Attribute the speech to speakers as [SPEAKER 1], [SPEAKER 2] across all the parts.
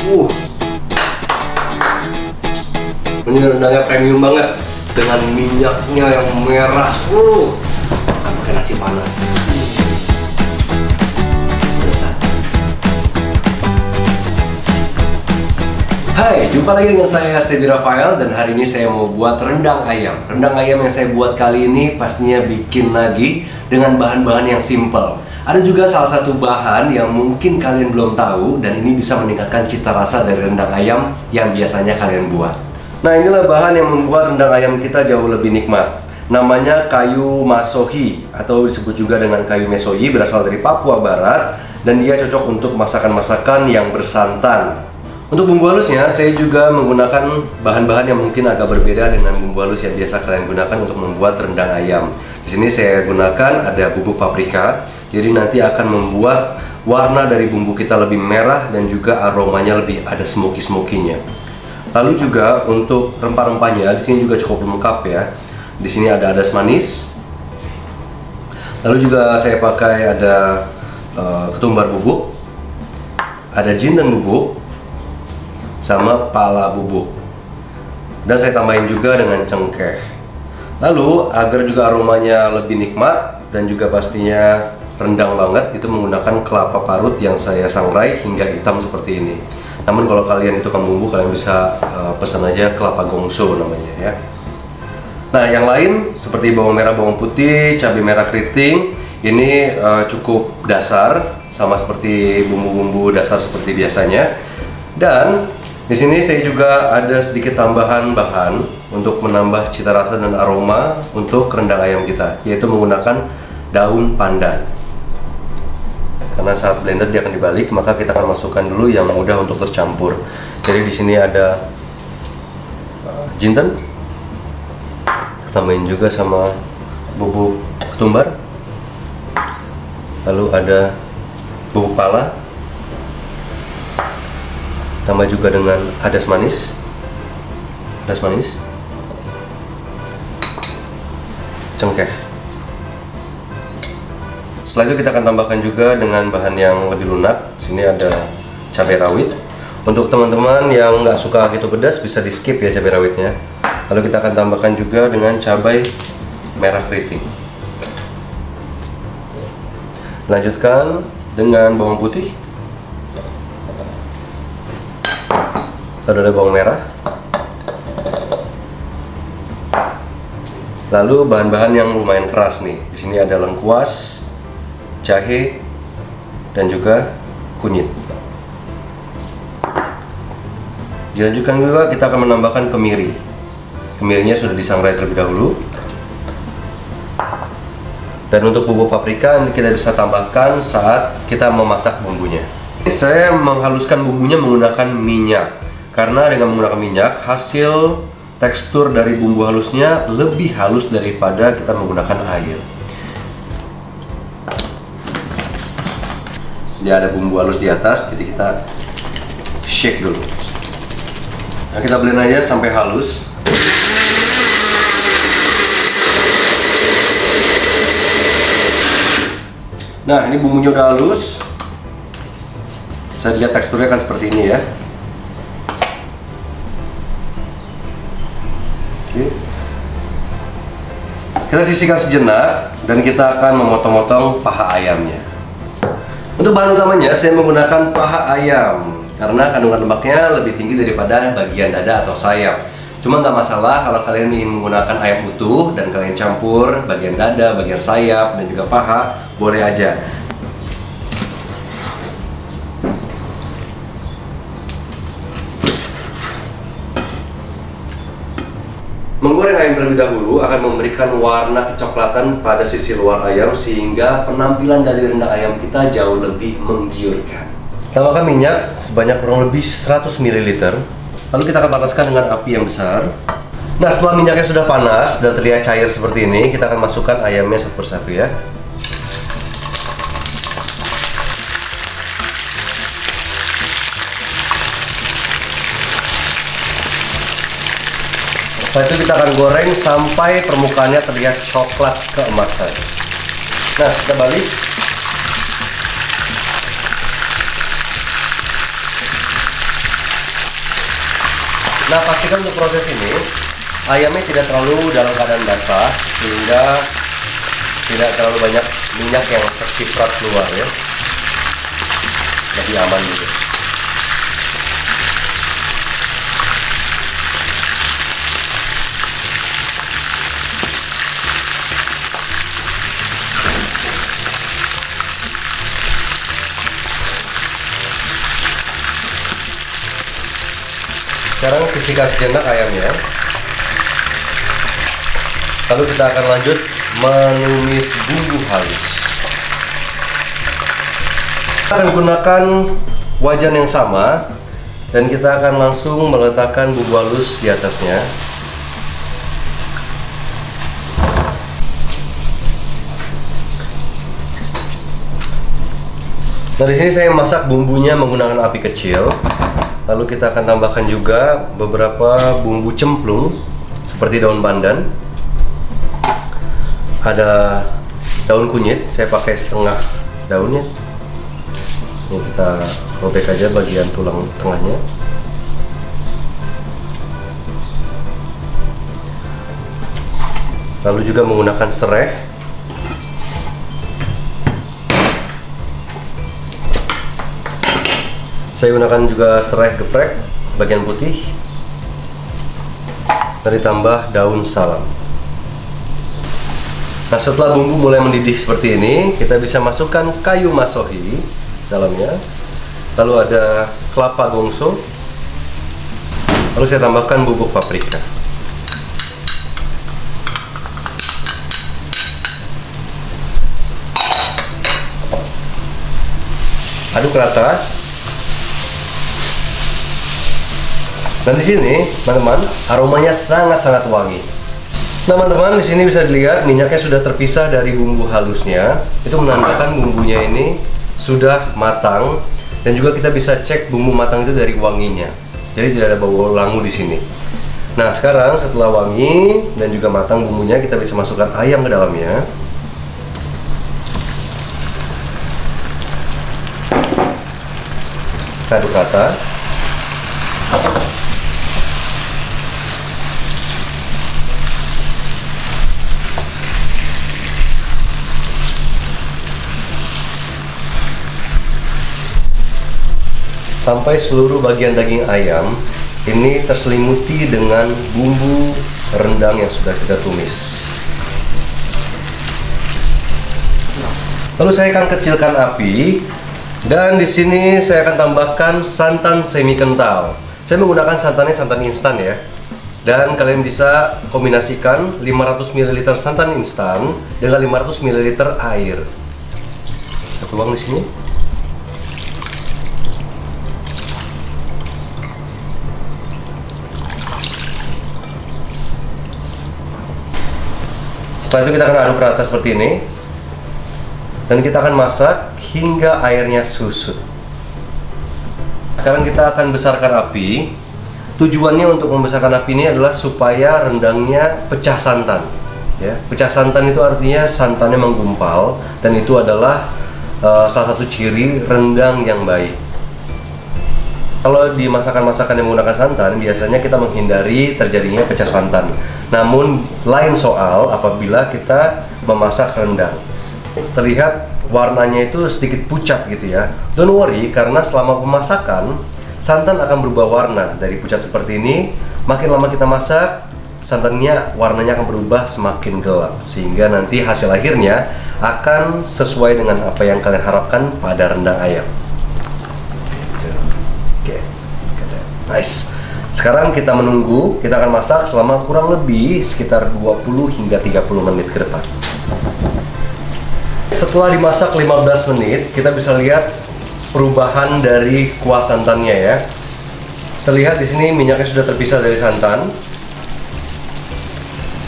[SPEAKER 1] Ini rendangnya premium banget dengan minyaknya yang merah. Makan pakai nasi panas. Hai, jumpa lagi dengan saya Steady Rafael dan hari ini saya mau buat rendang ayam. Rendang ayam yang saya buat kali ini pastinya bikin lagi dengan bahan-bahan yang simple. Ada juga salah satu bahan yang mungkin kalian belum tahu dan ini bisa meningkatkan cita rasa dari rendang ayam yang biasanya kalian buat. Nah, inilah bahan yang membuat rendang ayam kita jauh lebih nikmat. Namanya kayu masohi atau disebut juga dengan kayu mesohi, berasal dari Papua Barat dan dia cocok untuk masakan-masakan yang bersantan. Untuk bumbu halusnya, saya juga menggunakan bahan-bahan yang mungkin agak berbeda dengan bumbu halus yang biasa kalian gunakan untuk membuat rendang ayam. Di sini saya gunakan ada bubuk paprika, jadi nanti akan membuat warna dari bumbu kita lebih merah dan juga aromanya lebih ada smoky-smokinya. Lalu juga untuk rempah-rempahnya, di sini juga cukup lengkap ya. Di sini ada adas manis. Lalu juga saya pakai ada ketumbar bubuk, ada jinten bubuk, sama pala bubuk, dan saya tambahin juga dengan cengkeh. Lalu agar juga aromanya lebih nikmat dan juga pastinya rendang banget, itu menggunakan kelapa parut yang saya sangrai hingga hitam seperti ini. Namun kalau kalian itu tukang bumbu, kalian bisa pesan aja kelapa gongso namanya ya. Nah, yang lain seperti bawang merah, bawang putih, cabai merah keriting, ini cukup dasar sama seperti bumbu-bumbu dasar seperti biasanya. Dan di sini saya juga ada sedikit tambahan bahan untuk menambah cita rasa dan aroma untuk rendang ayam kita, yaitu menggunakan daun pandan. Karena saat blender dia akan dibalik, maka kita akan masukkan dulu yang mudah untuk tercampur. Jadi di sini ada jinten, tambahin juga sama bubuk ketumbar, lalu ada bubuk pala, tambah juga dengan adas manis, cengkeh. Setelah itu kita akan tambahkan juga dengan bahan yang lebih lunak. Sini ada cabai rawit. Untuk teman-teman yang nggak suka gitu pedas, bisa di skip ya cabai rawitnya. Lalu kita akan tambahkan juga dengan cabai merah keriting. Lanjutkan dengan bawang putih. Lalu ada bawang merah. Lalu bahan-bahan yang lumayan keras nih. Di sini ada lengkuas, jahe, dan juga kunyit. Dilanjutkan juga kita akan menambahkan kemiri. Kemirinya sudah disangrai terlebih dahulu. Dan untuk bubuk paprika kita bisa tambahkan saat kita memasak bumbunya. Saya menghaluskan bumbunya menggunakan minyak. Karena dengan menggunakan minyak, hasil tekstur dari bumbu halusnya lebih halus daripada kita menggunakan air. Dia ada bumbu halus di atas, jadi kita shake dulu. Nah, kita blend aja sampai halus. Nah, ini bumbunya udah halus. Saya lihat teksturnya kan seperti ini ya. Kita sisihkan sejenak dan kita akan memotong-motong paha ayamnya. Untuk bahan utamanya saya menggunakan paha ayam karena kandungan lemaknya lebih tinggi daripada bagian dada atau sayap. Cuma nggak masalah kalau kalian ingin menggunakan ayam utuh dan kalian campur bagian dada, bagian sayap, dan juga paha, boleh aja. Menggoreng ayam terlebih dahulu akan memberikan warna kecoklatan pada sisi luar ayam sehingga penampilan dari rendang ayam kita jauh lebih menggiurkan. Tambahkan minyak sebanyak kurang lebih 100 ml. Lalu kita akan panaskan dengan api yang besar. Nah, setelah minyaknya sudah panas dan terlihat cair seperti ini, kita akan masukkan ayamnya satu persatu ya. Setelah itu kita akan goreng sampai permukaannya terlihat coklat keemasan. Nah, kita balik. Nah, pastikan untuk proses ini ayamnya tidak terlalu dalam keadaan basah sehingga tidak terlalu banyak minyak yang terciprat keluar ya. Lebih aman gitu. Sekarang sisihkan sejenak ayamnya. Lalu kita akan lanjut menumis bumbu halus. Kita akan gunakan wajan yang sama dan kita akan langsung meletakkan bumbu halus di atasnya. Nah, di sini saya masak bumbunya menggunakan api kecil. Lalu kita akan tambahkan juga beberapa bumbu cemplung seperti daun pandan. Ada daun kunyit, saya pakai setengah daunnya. Ini kita robek aja bagian tulang tengahnya. Lalu juga menggunakan serai. Saya gunakan juga serai geprek bagian putih. Dan ditambah daun salam. Nah, setelah bumbu mulai mendidih seperti ini, kita bisa masukkan kayu masohi dalamnya. Lalu ada kelapa gongso. Lalu saya tambahkan bubuk paprika. Aduk rata. Dan di sini, teman-teman, aromanya sangat-sangat wangi. Teman-teman, di sini bisa dilihat minyaknya sudah terpisah dari bumbu halusnya. Itu menandakan bumbunya ini sudah matang, dan juga kita bisa cek bumbu matang itu dari wanginya. Jadi tidak ada bau langu di sini. Nah, sekarang setelah wangi dan juga matang bumbunya, kita bisa masukkan ayam ke dalamnya. Kita aduk rata. Sampai seluruh bagian daging ayam ini terselimuti dengan bumbu rendang yang sudah kita tumis. Lalu saya akan kecilkan api dan di sini saya akan tambahkan santan semi kental. Saya menggunakan santannya santan instan ya. Dan kalian bisa kombinasikan 500 ml santan instan dengan 500 ml air. Saya tuang di sini. Setelah itu kita akan aduk rata seperti ini. Dan kita akan masak hingga airnya susut. Sekarang kita akan besarkan api. Tujuannya untuk membesarkan api ini adalah supaya rendangnya pecah santan. Ya, pecah santan itu artinya santannya menggumpal. Dan itu adalah salah satu ciri rendang yang baik. Kalau di masakan-masakan yang menggunakan santan, biasanya kita menghindari terjadinya pecah santan. Namun, lain soal apabila kita memasak rendang. Terlihat warnanya itu sedikit pucat gitu ya. Don't worry, karena selama pemasakan, santan akan berubah warna. Dari pucat seperti ini, makin lama kita masak, santannya warnanya akan berubah semakin gelap. Sehingga nanti hasil akhirnya akan sesuai dengan apa yang kalian harapkan pada rendang ayam. Oke, nice. Sekarang kita menunggu, kita akan masak selama kurang lebih sekitar 20 hingga 30 menit ke depan. Setelah dimasak 15 menit, kita bisa lihat perubahan dari kuah santannya ya. Terlihat di sini minyaknya sudah terpisah dari santan.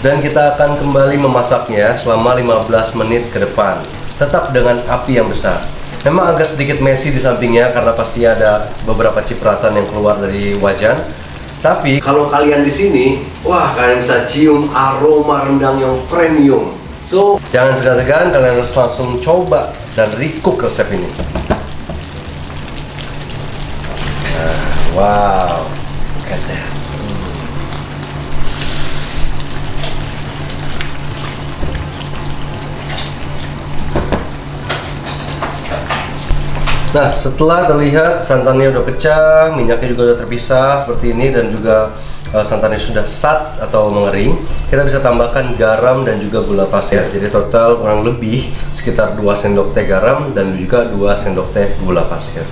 [SPEAKER 1] Dan kita akan kembali memasaknya selama 15 menit ke depan. Tetap dengan api yang besar. Memang agak sedikit messy di sampingnya karena pasti ada beberapa cipratan yang keluar dari wajan. Tapi kalau kalian di sini, wah, kalian bisa cium aroma rendang yang premium. So, jangan segan-segan, kalian harus langsung coba dan recook resep ini. Nah, wow, look at that. Nah, setelah terlihat santannya udah pecah, minyaknya juga udah terpisah seperti ini, dan juga santannya sudah sat atau mengering, kita bisa tambahkan garam dan juga gula pasir. Jadi total kurang lebih sekitar 2 sendok teh garam dan juga 2 sendok teh gula pasir.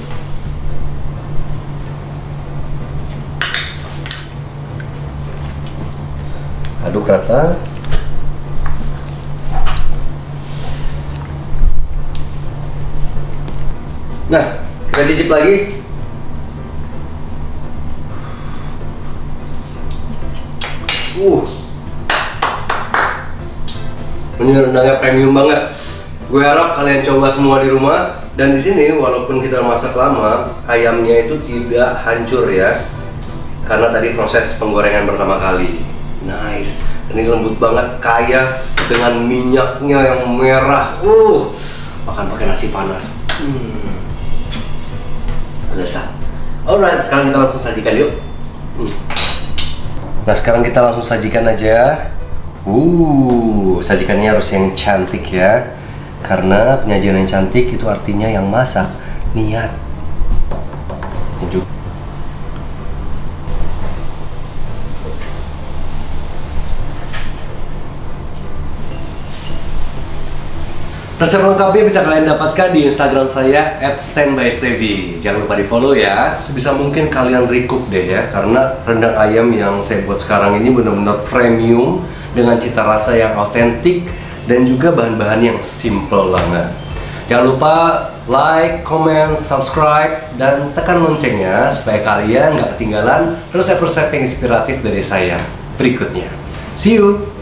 [SPEAKER 1] Aduk rata. Nah, kita cicip lagi. Ini rendangnya premium banget. Gue harap kalian coba semua di rumah. Dan di sini walaupun kita masak lama, ayamnya itu tidak hancur ya, karena tadi proses penggorengan pertama kali. Nice. Ini lembut banget, kaya dengan minyaknya yang merah. Makan pakai nasi panas. Lezat. Alright, sekarang kita langsung sajikan yuk. Nah, sekarang kita langsung sajikan aja. Sajikannya harus yang cantik ya. Karena penyajian yang cantik itu artinya yang masak niat. Ini juga. Resep lengkapnya bisa kalian dapatkan di Instagram saya @standbystv. Jangan lupa di follow ya. Sebisa mungkin kalian recook deh ya, karena rendang ayam yang saya buat sekarang ini benar-benar premium dengan cita rasa yang autentik dan juga bahan-bahan yang simple banget. Jangan lupa like, comment, subscribe, dan tekan loncengnya supaya kalian nggak ketinggalan resep-resep yang inspiratif dari saya berikutnya. See you!